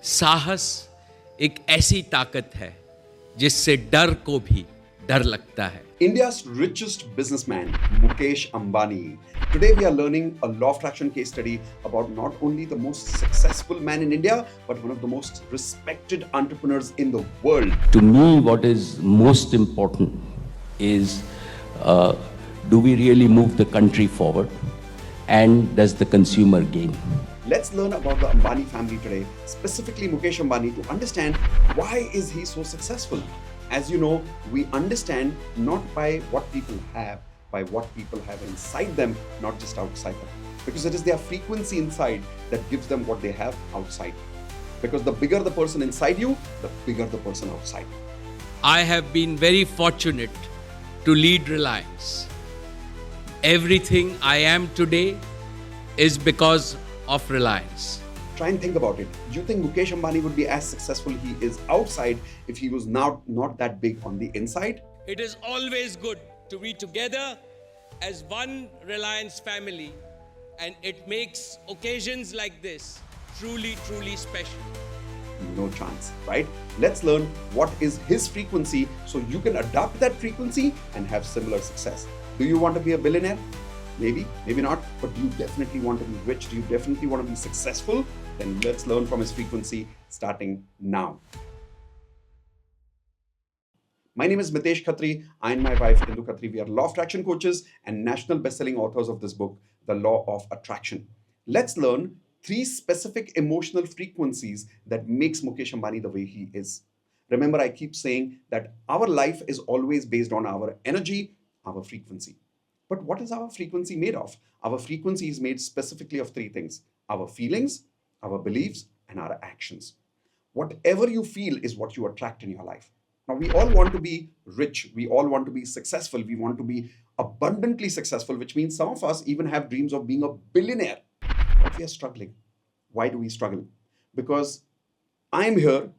साहस एक ऐसी ताकत है जिससे डर को भी डर लगता है. India's richest businessman, Mukesh Ambani. Today we are learning a law of attraction case study about not only the most successful man in India, but one of the most respected entrepreneurs in the world. To me, what is most important is do we really move the country forward, and does the consumer gain? Let's learn about the Ambani family today, specifically Mukesh Ambani, to understand why is he so successful. As you know, we understand not by what people have, by what people have inside them, not just outside them. Because it is their frequency inside that gives them what they have outside. Because the bigger the person inside you, the bigger the person outside. I have been very fortunate to lead Reliance. Everything I am today is because of Reliance. Try and think about it. Do you think Mukesh Ambani would be as successful he is outside if he was not that big on the inside? It is always good to be together as one Reliance family, and it makes occasions like this truly, truly special. No chance, right? Let's learn what is his frequency so you can adopt that frequency and have similar success. Do you want to be a billionaire? Maybe, maybe not, but do you definitely want to be rich? Do you definitely want to be successful? Then let's learn from his frequency starting now. My name is Mitesh Khatri. I and my wife, Indu Khatri, we are law of attraction coaches and national best-selling authors of this book, The Law of Attraction. Let's learn 3 specific emotional frequencies that makes Mukesh Ambani the way he is. Remember, I keep saying that our life is always based on our energy, our frequency. But what is our frequency made of? Our frequency is made specifically of 3 things: our feelings, our beliefs, and our actions. Whatever you feel is what you attract in your life. Now, we all want to be rich. We all want to be successful. We want to be abundantly successful, which means some of us even have dreams of being a billionaire. But we are struggling. Why do we struggle? Because I'm here,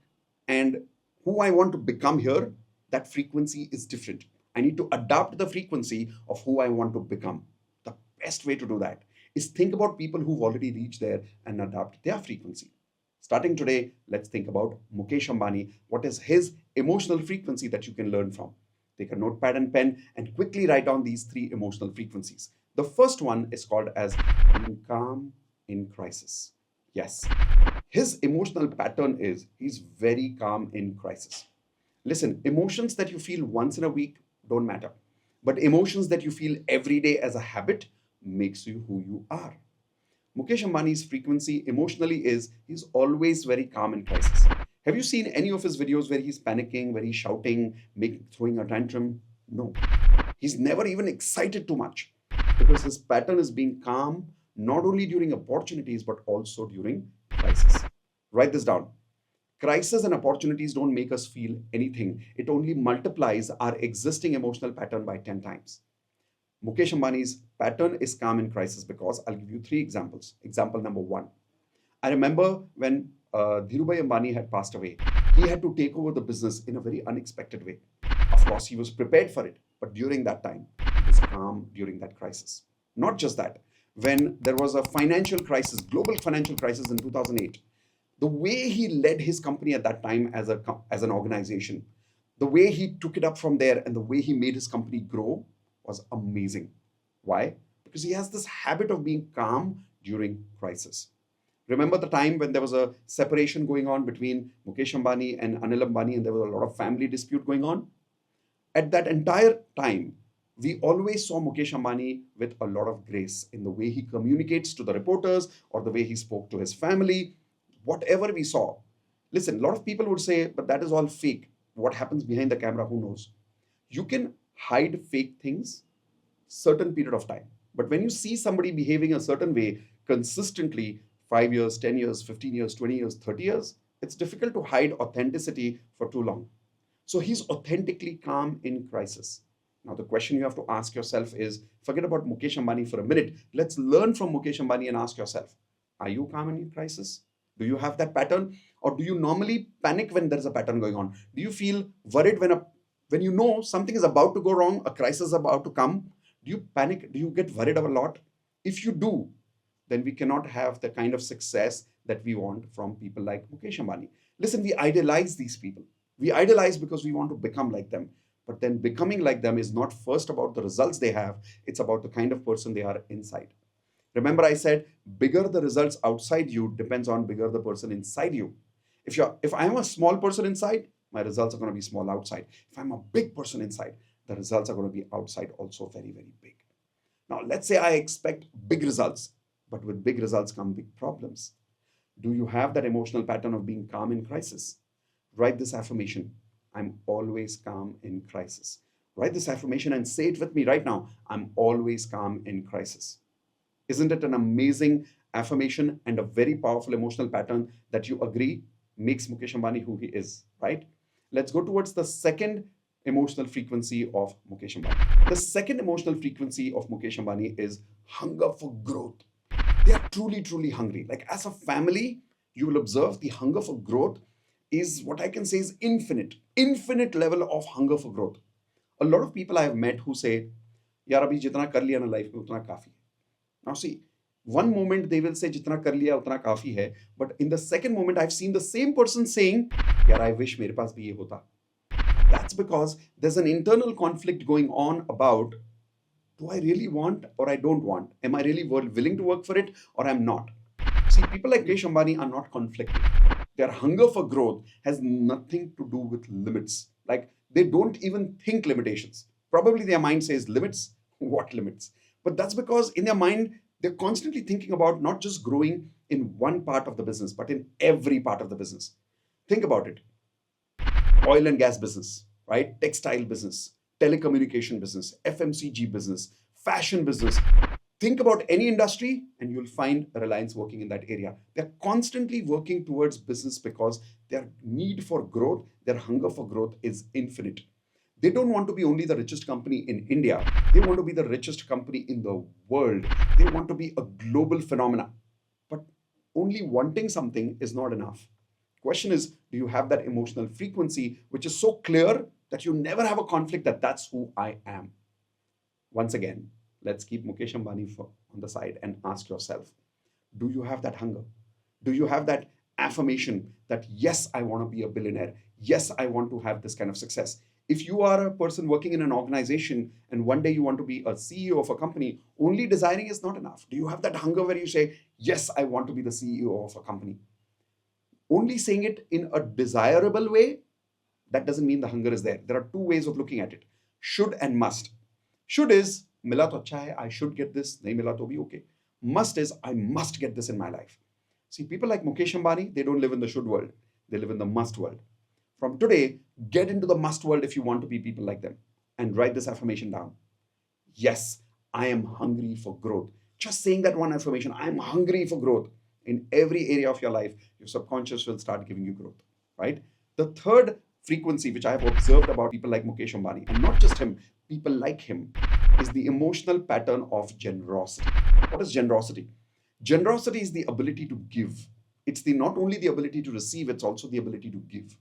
and who I want to become here, that frequency is different. I need to adapt the frequency of who I want to become. The best way to do that is think about people who've already reached there and adapt their frequency. Starting today, let's think about Mukesh Ambani. What is his emotional frequency that you can learn from? Take a notepad and pen and quickly write down these 3 emotional frequencies. The first one is called as being calm in crisis. Yes, his emotional pattern is he's very calm in crisis. Listen, emotions that you feel once in a week don't matter. But emotions that you feel every day as a habit makes you who you are. Mukesh Ambani's frequency emotionally is he's always very calm in crisis. Have you seen any of his videos where he's panicking, where he's shouting, throwing a tantrum? No. He's never even excited too much because his pattern is being calm not only during opportunities but also during crisis. Write this down. Crisis and opportunities don't make us feel anything. It only multiplies our existing emotional pattern by 10 times. Mukesh Ambani's pattern is calm in crisis because I'll give you 3 examples. Example number 1. I remember when Dhirubhai Ambani had passed away, he had to take over the business in a very unexpected way. Of course, he was prepared for it, but during that time, he was calm during that crisis. Not just that, when there was a financial crisis, global financial crisis in 2008, the way he led his company at that time as an organization, the way he took it up from there and the way he made his company grow was amazing. Why? Because he has this habit of being calm during crisis. Remember the time when there was a separation going on between Mukesh Ambani and Anil Ambani and there was a lot of family dispute going on? At that entire time, we always saw Mukesh Ambani with a lot of grace in the way he communicates to the reporters or the way he spoke to his family. Whatever we saw. Listen, a lot of people would say, but that is all fake. What happens behind the camera, who knows? You can hide fake things certain period of time. But when you see somebody behaving a certain way consistently, 5 years, 10 years, 15 years, 20 years, 30 years, it's difficult to hide authenticity for too long. So he's authentically calm in crisis. Now, the question you have to ask yourself is, forget about Mukesh Ambani for a minute. Let's learn from Mukesh Ambani and ask yourself, are you calm in crisis? Do you have that pattern? Or do you normally panic when there's a pattern going on? Do you feel worried when you know something is about to go wrong, a crisis is about to come? Do you panic? Do you get worried a lot? If you do, then we cannot have the kind of success that we want from people like Mukesh Ambani. Listen, we idealize these people. We idolize because we want to become like them. But then becoming like them is not first about the results they have, it's about the kind of person they are inside. Remember, I said bigger the results outside you depends on bigger the person inside you. If I am a small person inside, my results are going to be small outside. If I'm a big person inside, the results are going to be outside also very, very big. Now, let's say I expect big results, but with big results come big problems. Do you have that emotional pattern of being calm in crisis? Write this affirmation. I'm always calm in crisis. Write this affirmation and say it with me right now. I'm always calm in crisis. Isn't it an amazing affirmation and a very powerful emotional pattern that you agree makes Mukesh Ambani who he is, right? Let's go towards the second emotional frequency of Mukesh Ambani. The second emotional frequency of Mukesh Ambani is hunger for growth. They are truly, truly hungry. Like as a family, you will observe the hunger for growth is what I can say is infinite level of hunger for growth. A lot of people I have met who say, यार अभी जितना कर लिया ना life में उतना काफी है. Now see, one moment they will say जितना कर लिया उतना काफी है, but in the second moment I've seen the same person saying, यार I wish मेरे पास भी ये होता. That's because there's an internal conflict going on about, do I really want or I don't want? Am I really willing to work for it or I'm not? See, people like Mukesh Ambani are not conflicted. Their hunger for growth has nothing to do with limits. Like they don't even think limitations. Probably their mind says limits. What limits? But that's because in their mind, they're constantly thinking about not just growing in one part of the business, but in every part of the business. Think about it. Oil and gas business, right? Textile business, telecommunication business, FMCG business, fashion business. Think about any industry and you'll find Reliance working in that area. They're constantly working towards business because their need for growth, their hunger for growth is infinite. They don't want to be only the richest company in India. They want to be the richest company in the world. They want to be a global phenomena. But only wanting something is not enough. Question is, do you have that emotional frequency which is so clear that you never have a conflict that that's who I am? Once again, let's keep Mukesh Ambani on the side and ask yourself, do you have that hunger? Do you have that affirmation that yes, I want to be a billionaire. Yes, I want to have this kind of success. If you are a person working in an organization and one day you want to be a CEO of a company, only desiring is not enough. Do you have that hunger where you say, yes, I want to be the CEO of a company? Only saying it in a desirable way, that doesn't mean the hunger is there. There are two ways of looking at it. Should and must. Should is, mila to acha hai, I should get this, nahi mila to bhi okay. Must is, I must get this in my life. See, people like Mukesh Ambani, they don't live in the should world. They live in the must world. From today, get into the must world if you want to be people like them. And write this affirmation down. Yes, I am hungry for growth. Just saying that one affirmation, I am hungry for growth. In every area of your life, your subconscious will start giving you growth, right? The third frequency, which I have observed about people like Mukesh Ambani, and not just him, people like him, is the emotional pattern of generosity. What is generosity? Generosity is the ability to give. It's not only the ability to receive, it's also the ability to give.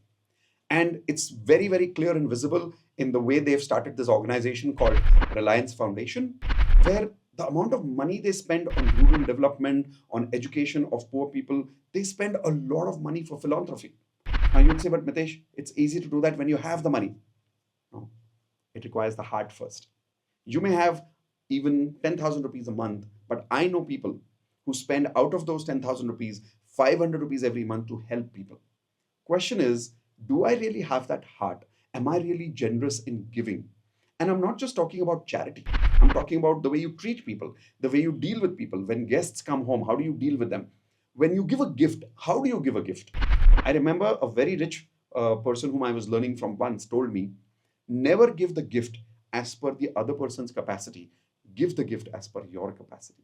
And it's very, very clear and visible in the way they've started this organization called Reliance Foundation, where the amount of money they spend on rural development, on education of poor people, they spend a lot of money for philanthropy. Now you'd say, but Mitesh, it's easy to do that when you have the money. No, it requires the heart first. You may have even 10,000 rupees a month, but I know people who spend out of those 10,000 rupees, 500 rupees every month to help people. Question is, do I really have that heart? Am I really generous in giving? And I'm not just talking about charity. I'm talking about the way you treat people, the way you deal with people. When guests come home, how do you deal with them? When you give a gift, how do you give a gift? I remember a very rich person whom I was learning from once told me, never give the gift as per the other person's capacity. Give the gift as per your capacity.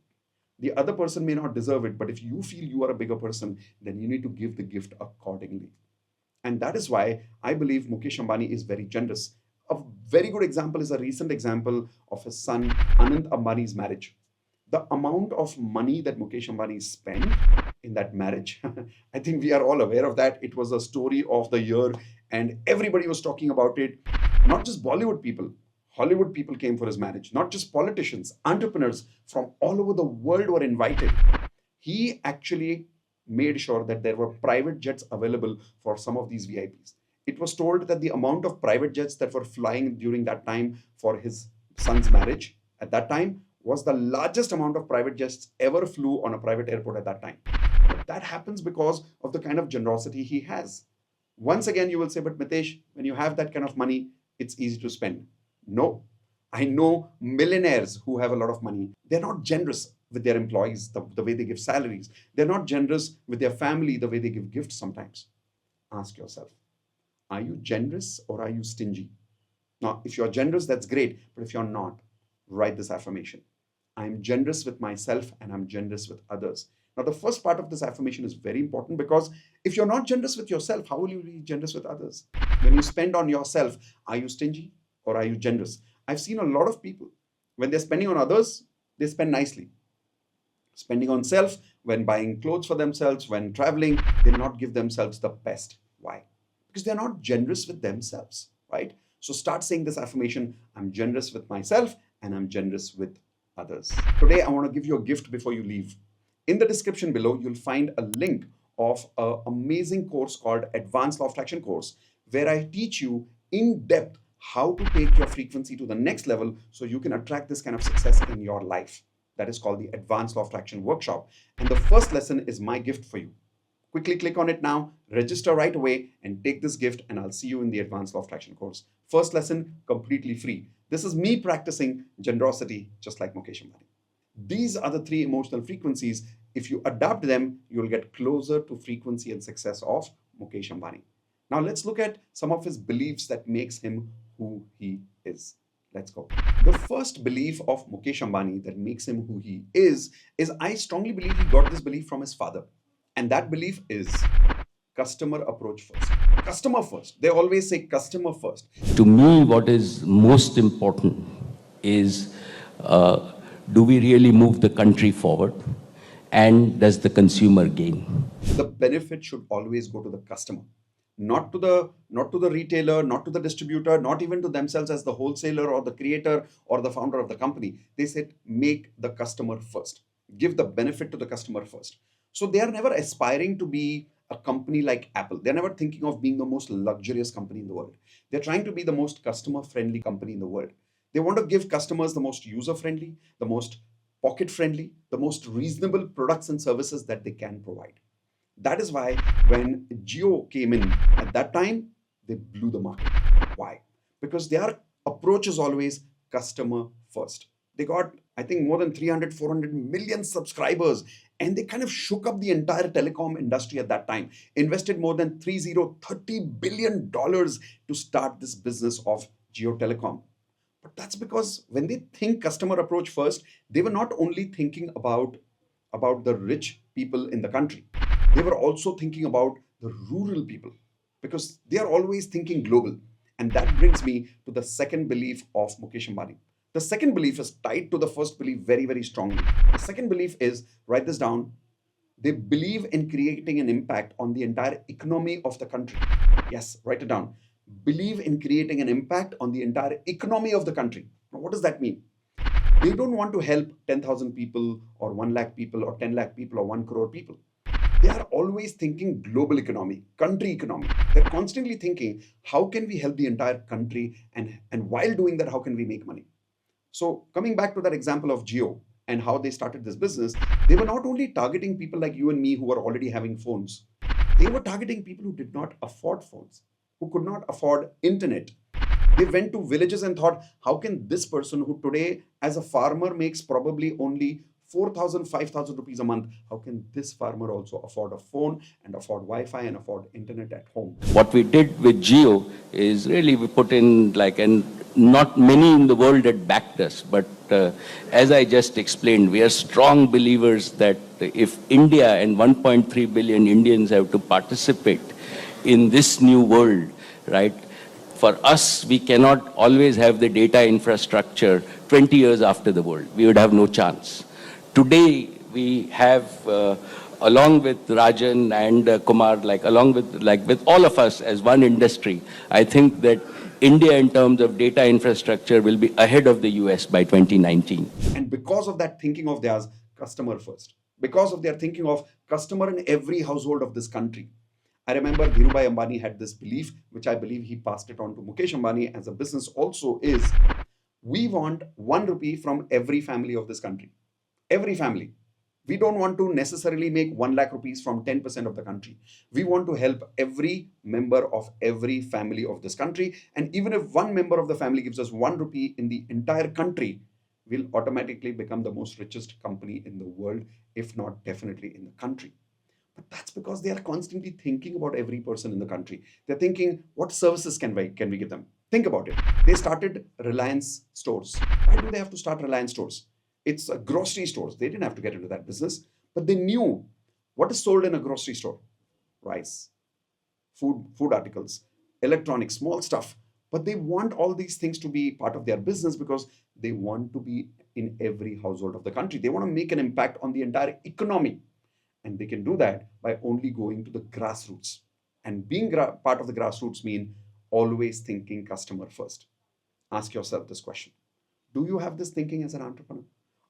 The other person may not deserve it, but if you feel you are a bigger person, then you need to give the gift accordingly. And that is why I believe Mukesh Ambani is very generous. A very good example is a recent example of his son Anant Ambani's marriage. The amount of money that Mukesh Ambani spent in that marriage, I think we are all aware of that. It was a story of the year and everybody was talking about it. Not just Bollywood people, Hollywood people came for his marriage. Not just politicians, entrepreneurs from all over the world were invited. He actually made sure that there were private jets available for some of these VIPs. It was told that the amount of private jets that were flying during that time for his son's marriage at that time was the largest amount of private jets ever flew on a private airport at that time. But that happens because of the kind of generosity he has. Once again, you will say, but Mitesh, when you have that kind of money, it's easy to spend. No. I know millionaires who have a lot of money. They're not generous with their employees, the way they give salaries. They're not generous with their family, the way they give gifts sometimes. Ask yourself, are you generous or are you stingy? Now, if you're generous, that's great. But if you're not, write this affirmation. I'm generous with myself and I'm generous with others. Now, the first part of this affirmation is very important because if you're not generous with yourself, how will you be generous with others? When you spend on yourself, are you stingy or are you generous? I've seen a lot of people, when they're spending on others, they spend nicely. Spending on self, when buying clothes for themselves, when traveling, they not give themselves the best. Why? Because they're not generous with themselves, right? So start saying this affirmation, I'm generous with myself and I'm generous with others. Today, I want to give you a gift before you leave. In the description below, you'll find a link of an amazing course called Advanced Law of Attraction course, where I teach you in depth how to take your frequency to the next level so you can attract this kind of success in your life. That is called the Advanced Law of Attraction workshop. And the first lesson is my gift for you. Quickly click on it now, register right away and take this gift, and I'll see you in the Advanced Law of Attraction course. First lesson, completely free. This is me practicing generosity just like Mukesh Ambani. These are the 3 emotional frequencies. If you adapt them, you'll get closer to frequency and success of Mukesh Ambani. Now let's look at some of his beliefs that makes him who he is. Let's go. The first belief of Mukesh Ambani that makes him who he is I strongly believe he got this belief from his father. And that belief is customer approach first. Customer first. They always say customer first. To me, what is most important is do we really move the country forward, and does the consumer gain? The benefit should always go to the customer, not to the retailer, not to the distributor, not even to themselves as the wholesaler or the creator or the founder of the company. They said make the customer first. Give the benefit to the customer first. So they are never aspiring to be a company like Apple. They're never thinking of being the most luxurious company in the world. They're trying to be the most customer-friendly company in the world. They want to give customers the most user-friendly, the most pocket-friendly, the most reasonable products and services that they can provide. That is why when Jio came in at that time, they blew the market. Why? Because their approach is always customer first. They got, I think, more than 300, 400 million subscribers, and they kind of shook up the entire telecom industry at that time. Invested more than $30 billion to start this business of Jio Telecom. But that's because when they think customer approach first, they were not only thinking about the rich people in the country. They were also thinking about the rural people, because they are always thinking global. And that brings me to the second belief of Mukesh Ambani. The second belief is tied to the first belief very, very strongly. The second belief is, write this down, they believe in creating an impact on the entire economy of the country. Yes, write it down. Believe in creating an impact on the entire economy of the country. Now, what does that mean? They don't want to help 10,000 people or 1 lakh people or 10 lakh people or 1 crore people. They are always thinking global economy, country economy. They're constantly thinking, how can we help the entire country? And while doing that, how can we make money? So coming back to that example of Jio and how they started this business, they were not only targeting people like you and me who were already having phones. They were targeting people who did not afford phones, who could not afford internet. They went to villages and thought, how can this person who today as a farmer makes probably only 4,000, 5,000 rupees a month, how can this farmer also afford a phone and afford Wi-Fi and afford internet at home? What we did with Jio is really we put in and not many in the world had backed us, but as I just explained, we are strong believers that if India and 1.3 billion Indians have to participate in this new world, right? For us, we cannot always have the data infrastructure 20 years after the world. We would have no chance. Today, we have, along with Rajan and Kumar, along with all of us as one industry, I think that India in terms of data infrastructure will be ahead of the US by 2019. And because of that thinking of theirs, customer first. because of their thinking of customer in every household of this country. I remember Dhirubhai Ambani had this belief, which I believe he passed it on to Mukesh Ambani as a business also, is we want 1 rupee from every family of this country. Every family. We don't want to necessarily make 1 lakh rupees from 10% of the country. We want to help every member of every family of this country. And even if one member of the family gives us 1 rupee in the entire country, we'll automatically become the most richest company in the world, if not definitely in the country. But that's because they are constantly thinking about every person in the country. They're thinking, what services can we give them? Think about it. They started Reliance stores. Why do they have to start Reliance stores? It's a grocery stores. They didn't have to get into that business, but they knew what is sold in a grocery store: rice, food articles, electronics, small stuff. But they want all these things to be part of their business because they want to be in every household of the country. They want to make an impact on the entire economy. And they can do that by only going to the grassroots. And being part of the grassroots mean always thinking customer first. Ask yourself this question. Do you have this thinking as an entrepreneur?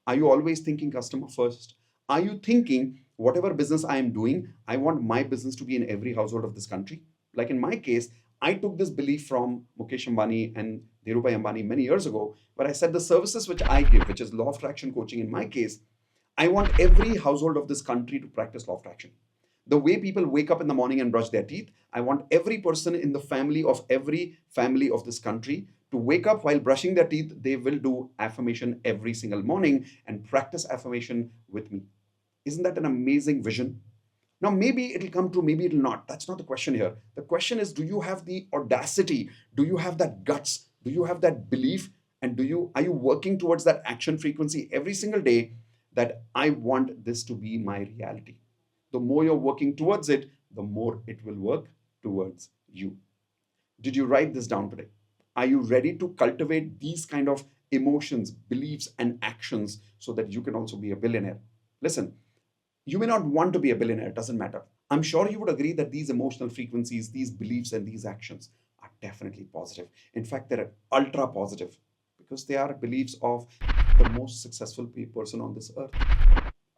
Are you always thinking customer first? Are you thinking whatever business I am doing, I want my business to be in every household of this country? Like in my case, I took this belief from Mukesh Ambani and Dhirubhai Ambani many years ago, where I said the services which I give, which is law of attraction coaching in my case, I want every household of this country to practice law of attraction. The way people wake up in the morning and brush their teeth, I want every person in the family of every family of this country to wake up while brushing their teeth. They will do affirmation every single morning and practice affirmation with me. Isn't that an amazing vision? Now, maybe it'll come true, maybe it'll not. That's not the question here. The question is, do you have the audacity? Do you have that guts? Do you have that belief? And are you working towards that action frequency every single day, that I want this to be my reality? The more you're working towards it, the more it will work towards you. Did you write this down today? Are you ready to cultivate these kind of emotions, beliefs, and actions so that you can also be a billionaire? Listen, you may not want to be a billionaire, it doesn't matter. I'm sure you would agree that these emotional frequencies, these beliefs, and these actions are definitely positive. In fact, they're ultra positive because they are beliefs of the most successful person on this earth.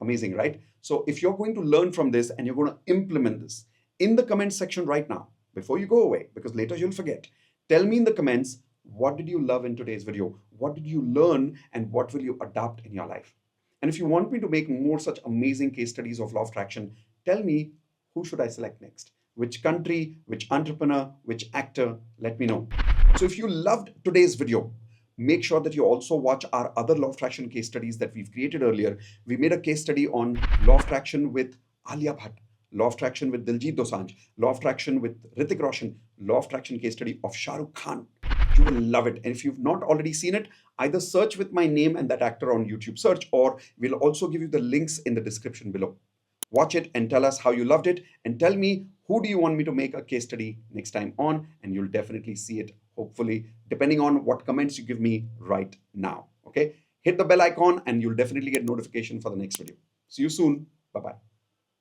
Amazing, right? So if you're going to learn from this and you're going to implement this, in the comment section right now, before you go away, because later you'll forget, tell me in the comments, what did you love in today's video? What did you learn and what will you adopt in your life? And if you want me to make more such amazing case studies of law of attraction, tell me, who should I select next? Which country, which entrepreneur, which actor? Let me know. So if you loved today's video, make sure that you also watch our other law of attraction case studies that we've created earlier. We made a case study on law of attraction with Alia Bhatt, law of attraction with Diljit Dosanjh, law of attraction with Hrithik Roshan, law of attraction case study of Shah Rukh Khan. You will love it. And if you've not already seen it, either search with my name and that actor on YouTube search, or we'll also give you the links in the description below. Watch it and tell us how you loved it, and tell me who do you want me to make a case study next time on, and you'll definitely see it, hopefully, depending on what comments you give me right now. Okay, hit the bell icon and you'll definitely get notification for the next video. See you soon. Bye-bye.